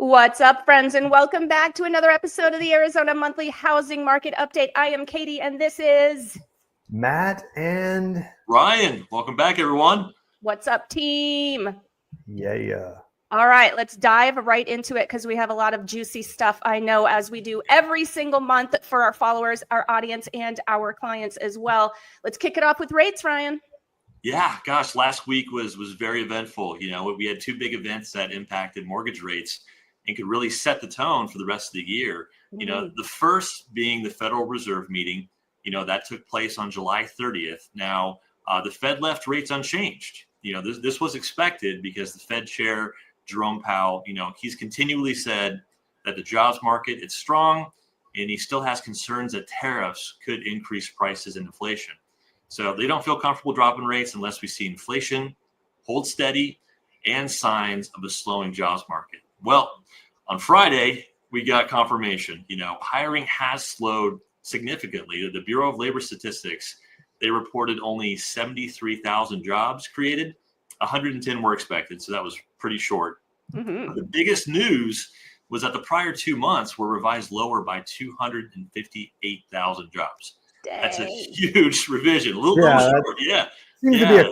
What's up, friends, and welcome back to another episode of the Arizona Monthly Housing Market Update. I am Katie, and this is Matt and Ryan. Welcome back, everyone. What's up, team? Yeah. All right, let's dive right into it because we have a lot of juicy stuff, I know, as we do every single month for our followers, our audience, and our clients as well. Let's kick it off with rates, Ryan. Yeah, gosh, last week was very eventful. You know, we had two big events that impacted mortgage rates and could really set the tone for the rest of the year. You know, the first being the Federal Reserve meeting, that took place on July 30th. Now, the Fed left rates unchanged. This was expected because the Fed chair, Jerome Powell, he's continually said that the jobs market is strong, and he still has concerns that tariffs could increase prices and inflation. So they don't feel comfortable dropping rates unless we see inflation hold steady and signs of a slowing jobs market. Well, on Friday, we got confirmation. Hiring has slowed significantly. The Bureau of Labor Statistics, they reported only 73,000 jobs created. 110 were expected, so that was pretty short. The biggest news was that the prior 2 months were revised lower by 258,000 jobs. Dang. That's a huge revision. A little short, yeah. Seems to be a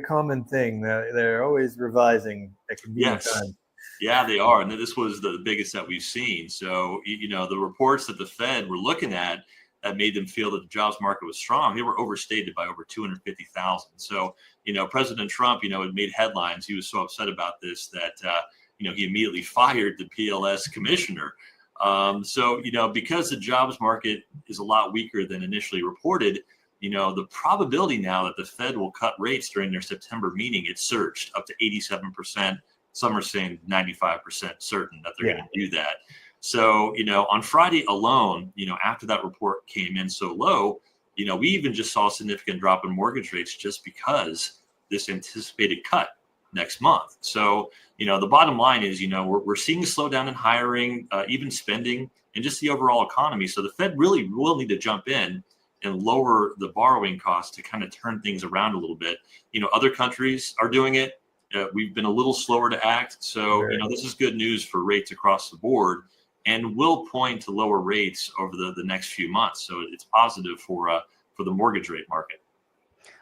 common thing. They're always revising at convenient times. Yeah, they are. And this was the biggest that we've seen. So, the reports that the Fed were looking at that made them feel that the jobs market was strong, they were overstated by over 250,000. So, President Trump, had made headlines. He was so upset about this that, he immediately fired the PLS commissioner. So, because the jobs market is a lot weaker than initially reported, the probability now that the Fed will cut rates during their September meeting, it surged up to 87%. Some are saying 95% certain that they're going to do that. So, on Friday alone, after that report came in so low, we even just saw a significant drop in mortgage rates just because this anticipated cut next month. So, the bottom line is, we're seeing a slowdown in hiring, even spending, and just the overall economy. So the Fed really will need to jump in and lower the borrowing costs to kind of turn things around a little bit. Other countries are doing it. We've been a little slower to act. So, this is good news for rates across the board and will point to lower rates over the next few months. So it's positive for the mortgage rate market.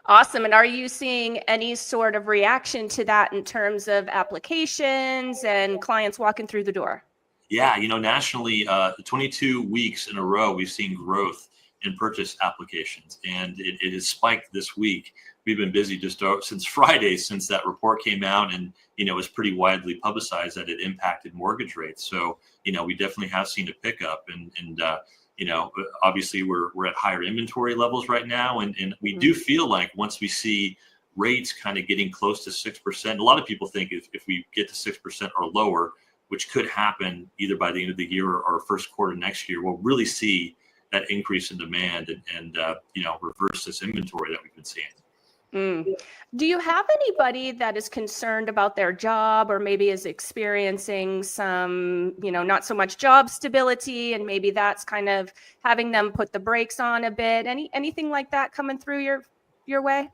Awesome. And are you seeing any sort of reaction to that in terms of applications and clients walking through the door? Yeah, nationally, 22 weeks in a row, we've seen growth in purchase applications, and it has spiked this week. We've been busy just since Friday, since that report came out, and it was pretty widely publicized that it impacted mortgage rates. So we definitely have seen a pickup, and obviously we're at higher inventory levels right now, and we do feel like once we see rates kind of getting close to 6%, a lot of people think if we get to 6% or lower, which could happen either by the end of the year or first quarter next year, we'll really see that increase in demand and reverse this inventory that we've been seeing. Do you have anybody that is concerned about their job or maybe is experiencing some, not so much job stability, and maybe that's kind of having them put the brakes on a bit? Anything like that coming through your way?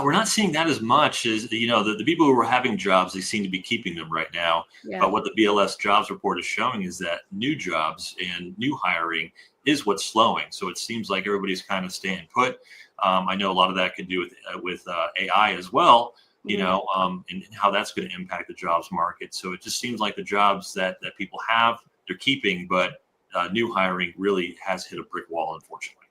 We're not seeing that as much as, the people who are having jobs, they seem to be keeping them right now. Yeah. But what the BLS jobs report is showing is that new jobs and new hiring is what's slowing. So it seems like everybody's kind of staying put. I know a lot of that could do with AI as well, and how that's going to impact the jobs market. So it just seems like the jobs that people have, they're keeping, but new hiring really has hit a brick wall, unfortunately.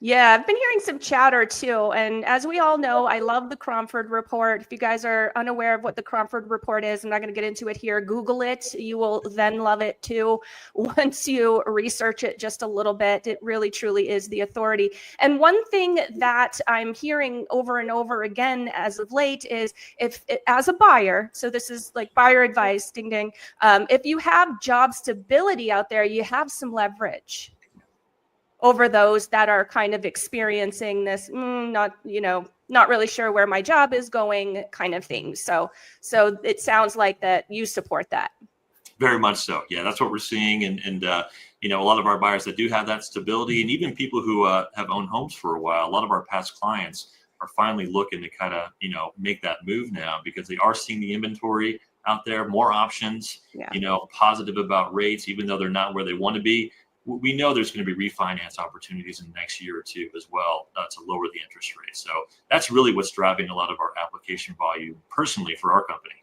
Yeah, I've been hearing some chatter too. And as we all know, I love the Cromford Report. If you guys are unaware of what the Cromford Report is, I'm not going to get into it here. Google it. You will then love it too. Once you research it just a little bit, it really, truly is the authority. And one thing that I'm hearing over and over again as of late is as a buyer, so this is like buyer advice, ding, ding. If you have job stability out there, you have some leverage over those that are kind of experiencing this, not really sure where my job is going kind of thing. So it sounds like that you support that. Very much so. Yeah, that's what we're seeing. And a lot of our buyers that do have that stability, and even people who have owned homes for a while, a lot of our past clients are finally looking to kind of, make that move now because they are seeing the inventory. out there, more options, positive about rates, even though they're not where they want to be. We know there's going to be refinance opportunities in the next year or two as well to lower the interest rate. So that's really what's driving a lot of our application volume personally for our company.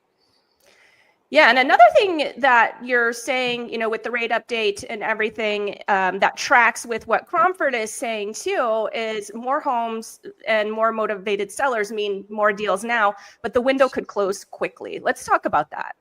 Yeah, and another thing that you're saying, with the rate update and everything that tracks with what Cromford is saying too, is more homes and more motivated sellers mean more deals now, but the window could close quickly. Let's talk about that.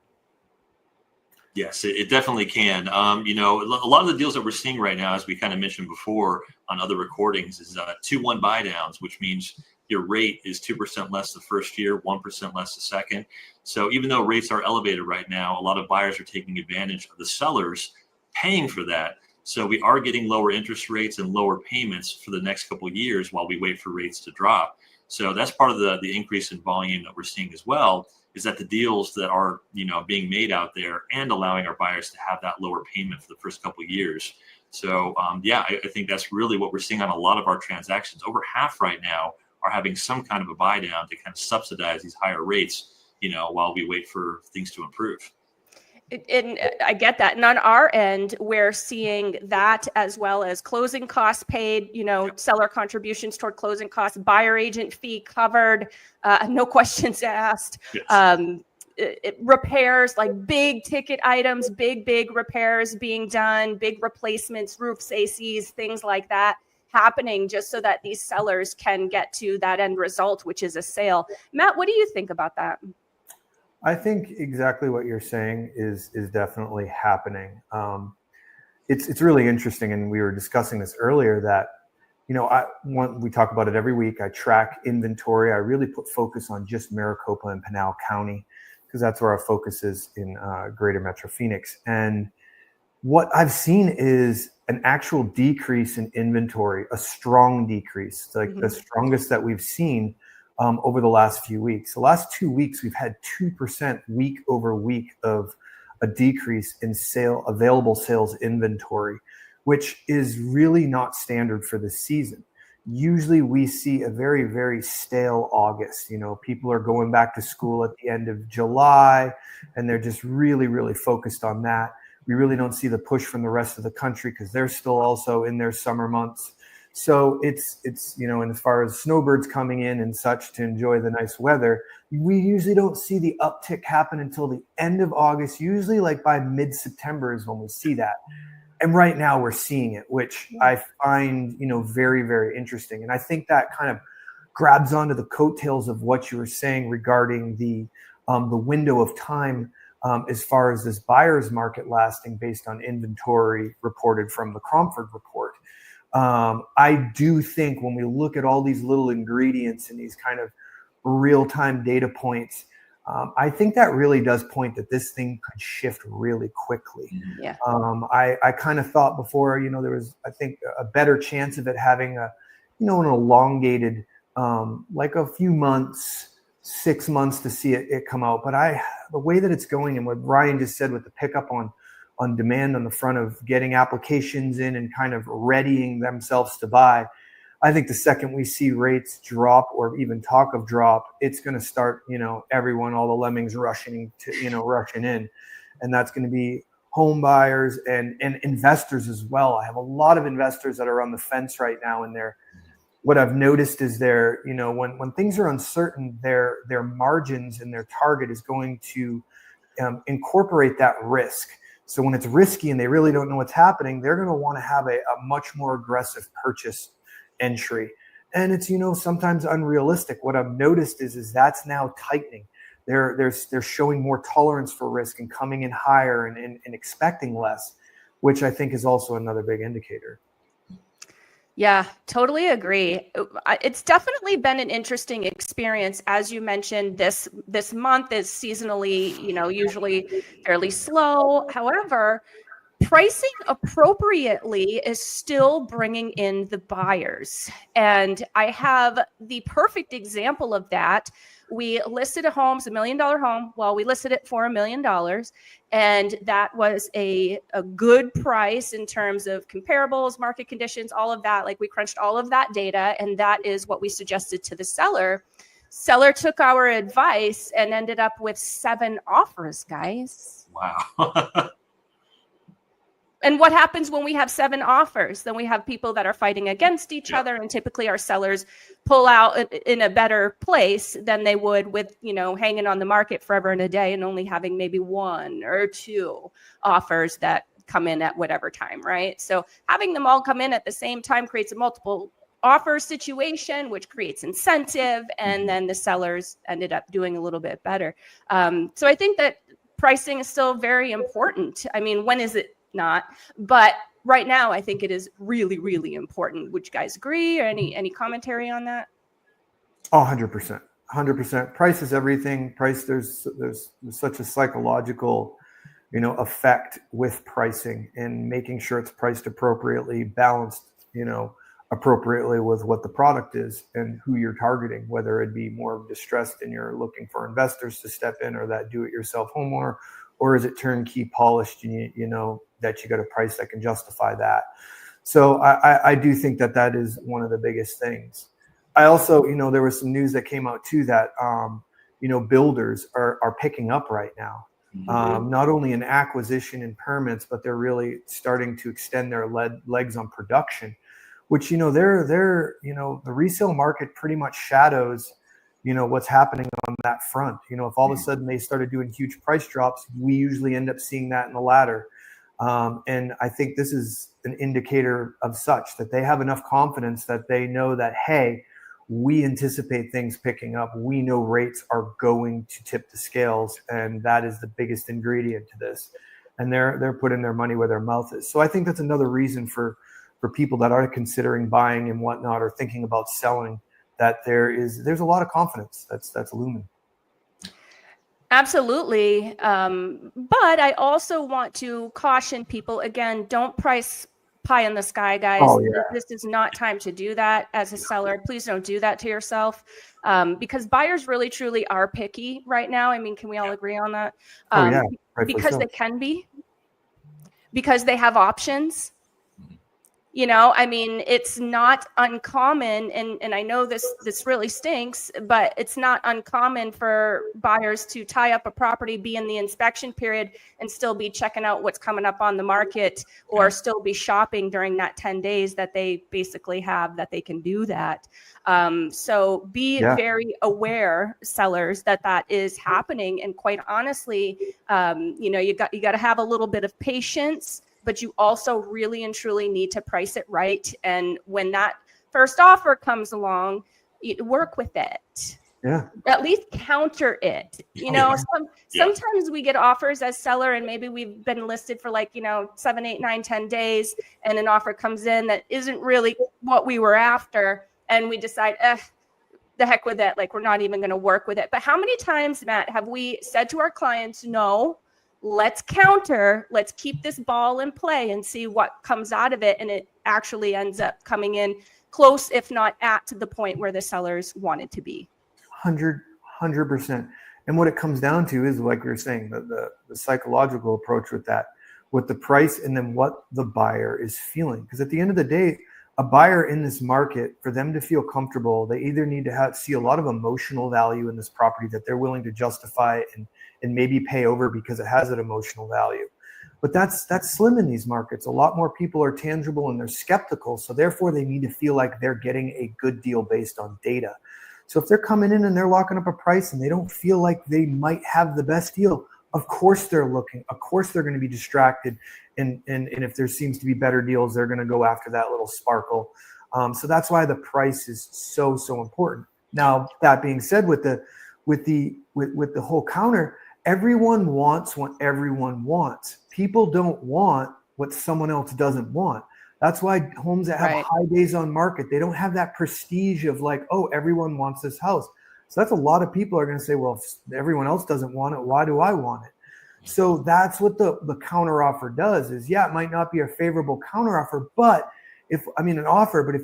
Yes, it definitely can. A lot of the deals that we're seeing right now, as we kind of mentioned before on other recordings, is 2-1 buy downs, which means your rate is 2% less the first year, 1% less the second. So even though rates are elevated right now, a lot of buyers are taking advantage of the sellers paying for that. So we are getting lower interest rates and lower payments for the next couple of years while we wait for rates to drop. So that's part of the increase in volume that we're seeing as well, is that the deals that are being made out there and allowing our buyers to have that lower payment for the first couple of years. So I think that's really what we're seeing on a lot of our transactions. Over half right now are having some kind of a buy down to kind of subsidize these higher rates, while we wait for things to improve. And I get that. And on our end, we're seeing that as well as closing costs paid, seller contributions toward closing costs, buyer agent fee covered, no questions asked. Yes. Repairs, like big ticket items, big repairs being done, big replacements, roofs, ACs, things like that happening just so that these sellers can get to that end result, which is a sale. Matt, what do you think about that? I think exactly what you're saying is definitely happening. It's really interesting, and we were discussing this earlier that we talk about it every week. I track inventory. I really put focus on just Maricopa and Pinal County because that's where our focus is in Greater Metro Phoenix. And what I've seen is an actual decrease in inventory, a strong decrease, like the strongest that we've seen over the last few weeks. The last 2 weeks, we've had 2% week over week of a decrease in available sales inventory, which is really not standard for the season. Usually we see a very, very stale August. People are going back to school at the end of July, and they're just really, really focused on that. We really don't see the push from the rest of the country because they're still also in their summer months. So it's and as far as snowbirds coming in and such to enjoy the nice weather, we usually don't see the uptick happen until the end of August. Usually like by mid-September is when we see that. And right now we're seeing it, which I find, very, very interesting. And I think that kind of grabs onto the coattails of what you were saying regarding the window of time as far as this buyer's market lasting based on inventory reported from the Cromford report. I do think when we look at all these little ingredients and these kind of real-time data points, I think that really does point that this thing could shift really quickly. Yeah. I kind of thought before, there was, I think, a better chance of it having an elongated, like a few months, 6 months to see it come out. But the way that it's going and what Ryan just said with the pickup on demand on the front of getting applications in and kind of readying themselves to buy, I think the second we see rates drop or even talk of drop, it's going to start, everyone, all the lemmings rushing in. And that's going to be home buyers and investors as well. I have a lot of investors that are on the fence right now, and what I've noticed is when things are uncertain, their margins and their target is going to incorporate that risk. So when it's risky and they really don't know what's happening, they're going to want to have a much more aggressive purchase entry. And it's, sometimes unrealistic. What I've noticed is that's now tightening. They're showing more tolerance for risk and coming in higher and expecting less, which I think is also another big indicator. Yeah, totally agree. It's definitely been an interesting experience. As you mentioned, this month is seasonally, usually fairly slow. However, pricing appropriately is still bringing in the buyers. And I have the perfect example of that. We listed a home, it's $1 million home. Well, we listed it for $1 million. And that was a good price in terms of comparables, market conditions, all of that. Like we crunched all of that data. And that is what we suggested to the seller. Seller took our advice and ended up with 7 offers, guys. Wow. And what happens when we have 7 offers? Then we have people that are fighting against each other, and typically our sellers pull out in a better place than they would with, hanging on the market forever and a day and only having maybe 1 or 2 offers that come in at whatever time, right? So having them all come in at the same time creates a multiple offer situation, which creates incentive, and then the sellers ended up doing a little bit better. So I think that pricing is still very important. I mean, when is it not? But right now, I think it is really, really important. Would you guys agree, or any commentary on that? Oh, 100%. 100%. Price is everything. Price, there's such a psychological, effect with pricing and making sure it's priced appropriately, balanced, appropriately with what the product is and who you're targeting, whether it be more distressed and you're looking for investors to step in, or that do-it-yourself homeowner, or is it turnkey polished and you know that you got a price that can justify that. So I do think that is one of the biggest things. I also, there was some news that came out too that, builders are picking up right now. Not only in acquisition and permits, but they're really starting to extend their legs on production, which, they're the resale market pretty much shadows, what's happening on that front. If all of a sudden they started doing huge price drops, we usually end up seeing that in the ladder. And I think this is an indicator of such that they have enough confidence that they know that, hey, we anticipate things picking up. We know rates are going to tip the scales, and that is the biggest ingredient to this. And they're putting their money where their mouth is. So I think that's another reason for people that are considering buying and whatnot, or thinking about selling, that there's a lot of confidence that's looming. Absolutely. But I also want to caution people, again, don't price pie in the sky, guys. Oh, yeah. This is not time to do that as a seller. Please don't do that to yourself, because buyers really, truly are picky right now. I mean, can we all agree on that? Because they can be, because they have options. I mean, it's not uncommon, and I know this really stinks, but it's not uncommon for buyers to tie up a property, be in the inspection period, and still be checking out what's coming up on the market, or still be shopping during that 10 days that they basically have that they can do that. So be very aware, sellers, that is happening. And quite honestly, you got to have a little bit of patience, but you also really and truly need to price it right. And when that first offer comes along, work with it. Yeah. At least counter it. Sometimes we get offers as seller, and maybe we've been listed for 7, 8, 9, 10 days, and an offer comes in that isn't really what we were after. And we decide, the heck with it. We're not even going to work with it. But how many times, Matt, have we said to our clients, no, let's counter, let's keep this ball in play and see what comes out of it. And it actually ends up coming in close, if not at the point where the sellers wanted to be. 100%. And what it comes down to is, like we were saying, the psychological approach with that, with the price, and then what the buyer is feeling. Because at the end of the day, a buyer in this market, for them to feel comfortable, they either need to see a lot of emotional value in this property that they're willing to justify and maybe pay over because it has an emotional value. But that's slim in these markets. A lot more people are tangible and they're skeptical. So therefore they need to feel like they're getting a good deal based on data. So if they're coming in and they're locking up a price and they don't feel like they might have the best deal, of course they're looking. Of course they're going to be distracted. And if there seems to be better deals, they're going to go after that little sparkle. So that's why the price is so important. Now, that being said, with the whole counter, everyone wants what everyone wants. People don't want what someone else doesn't want. That's why homes that have high days on market, they don't have that prestige of everyone wants this house. So that's a lot of people are going to say, well, if everyone else doesn't want it, why do I want it? So that's what the counter offer does is, it might not be a favorable counter offer, but if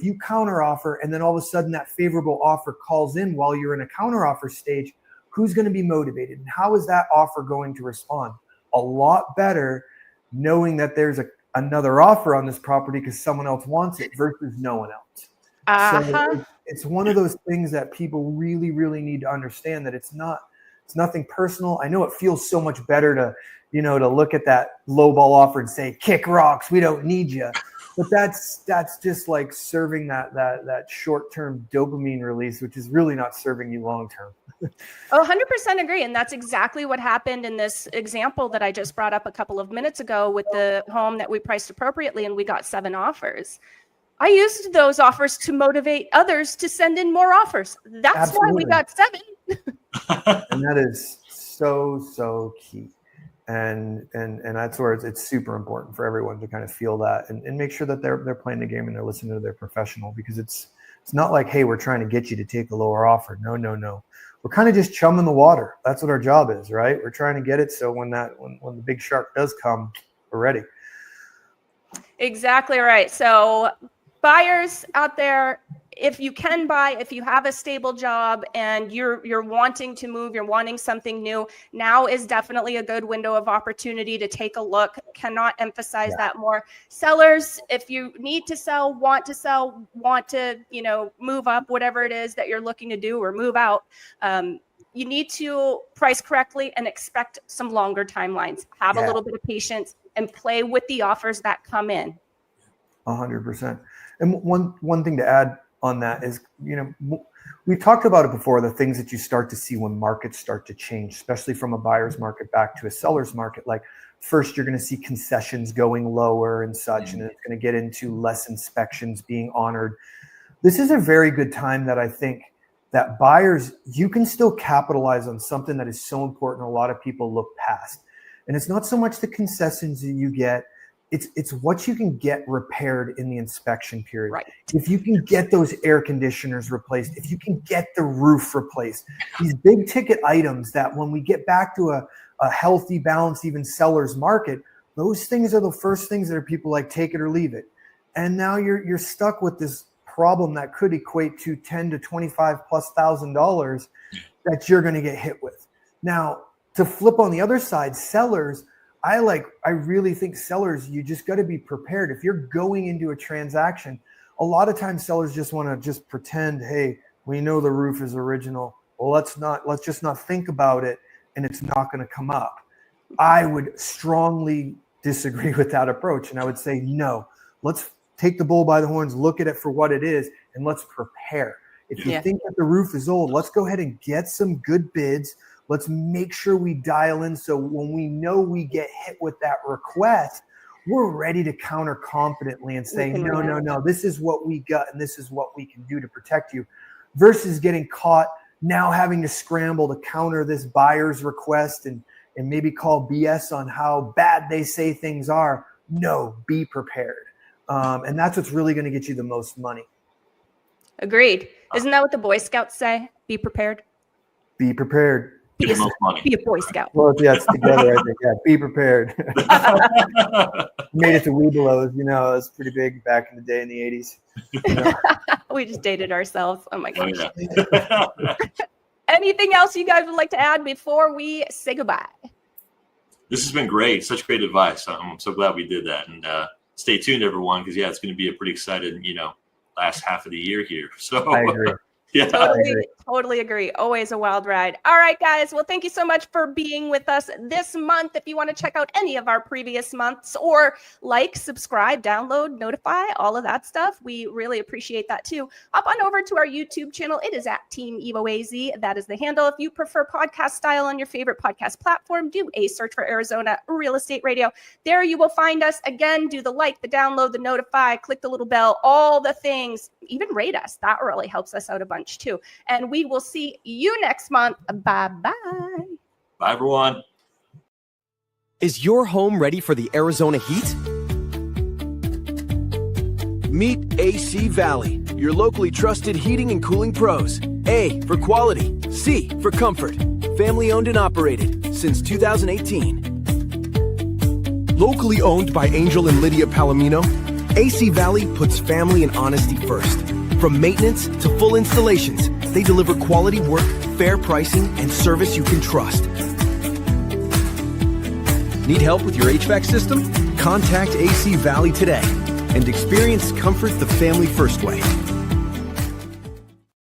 you counter offer and then all of a sudden that favorable offer calls in while you're in a counter offer stage, who's going to be motivated? And how is that offer going to respond? A lot better knowing that there's another offer on this property because someone else wants it versus no one else. So it's one of those things that people really, really need to understand, that it's nothing personal. I know it feels so much better to look at that low ball offer and say, kick rocks, we don't need you. But that's just like serving that short-term dopamine release, which is really not serving you long-term. 100% agree. And that's exactly what happened in this example that I just brought up a couple of minutes ago with the home that we priced appropriately and we got 7 offers. I used those offers to motivate others to send in more offers. That's Absolutely. why we got 7. And that is so key. And that's where it's super important for everyone to kind of feel that and make sure that they're playing the game and they're listening to their professional, because it's not like, hey, we're trying to get you to take a lower offer. No. We're kind of just chumming the water. That's what our job is, right? We're trying to get it so when the big shark does come, we're ready. Exactly right. So buyers out there, if you can buy, if you have a stable job and you're wanting to move, you're wanting something new, now is definitely a good window of opportunity to take a look. Cannot emphasize that more. Sellers, if you need to sell, want to, move up, whatever it is that you're looking to do or move out, you need to price correctly and expect some longer timelines. Have a little bit of patience and play with the offers that come in. 100%. And one thing to add on that is, we've talked about it before, the things that you start to see when markets start to change, especially from a buyer's market back to a seller's market. Like first, you're going to see concessions going lower and such, and it's going to get into less inspections being honored. This is a very good time that I think that buyers, you can still capitalize on something that is so important. A lot of people look past, and it's not so much the concessions that you get. It's what you can get repaired in the inspection period. Right. If you can get those air conditioners replaced, if you can get the roof replaced, these big ticket items that when we get back to a healthy, balanced, even seller's market, those things are the first things that are people like take it or leave it. And now you're stuck with this problem that could equate to $10,000 to $25,000+ that you're going to get hit with. Now, to flip on the other side, sellers, I really think sellers, you just got to be prepared. If you're going into a transaction, a lot of times sellers just want to just pretend, hey, we know the roof is original. Well, let's just not think about it, and it's not going to come up. I would strongly disagree with that approach, and I would say, no, let's take the bull by the horns, look at it for what it is, and let's prepare. If you think that the roof is old, let's go ahead and get some good bids. Let's make sure we dial in so when we know we get hit with that request, we're ready to counter confidently and say, no, this is what we got and this is what we can do to protect you, versus getting caught now having to scramble to counter this buyer's request and maybe call BS on how bad they say things are. No, be prepared. And that's what's really going to get you the most money. Agreed. Isn't that what the Boy Scouts say? Be prepared. Be prepared. Be a Boy Scout. Well, yeah, it's together, I think. Yeah, be prepared. Made it to Webelos, it was pretty big back in the day in the 80s. We just dated ourselves. Oh my gosh. Oh, yeah. Anything else you guys would like to add before we say goodbye? This has been great. Such great advice. I'm so glad we did that. And stay tuned, everyone, because, it's going to be a pretty exciting, last half of the year here. So I agree. Yeah, totally agree. Always a wild ride. All right, guys. Well, thank you so much for being with us this month. If you want to check out any of our previous months or subscribe, download, notify, all of that stuff, we really appreciate that too. Hop on over to our YouTube channel. It is at Team EvoAZ. That is the handle. If you prefer podcast style on your favorite podcast platform, do a search for Arizona Real Estate Radio. There you will find us. Again, do the the download, the notify, click the little bell, all the things. Even rate us. That really helps us out a bunch too. And we will see you next month. Bye-bye. Bye, everyone. Is your home ready for the Arizona heat? Meet AC Valley, your locally trusted heating and cooling pros. A for quality, C for comfort. Family owned and operated since 2018. Locally owned by Angel and Lydia Palomino, AC Valley puts family and honesty first. From maintenance to full installations, they deliver quality work, fair pricing, and service you can trust. Need help with your HVAC system? Contact AC Valley today and experience comfort the family first way.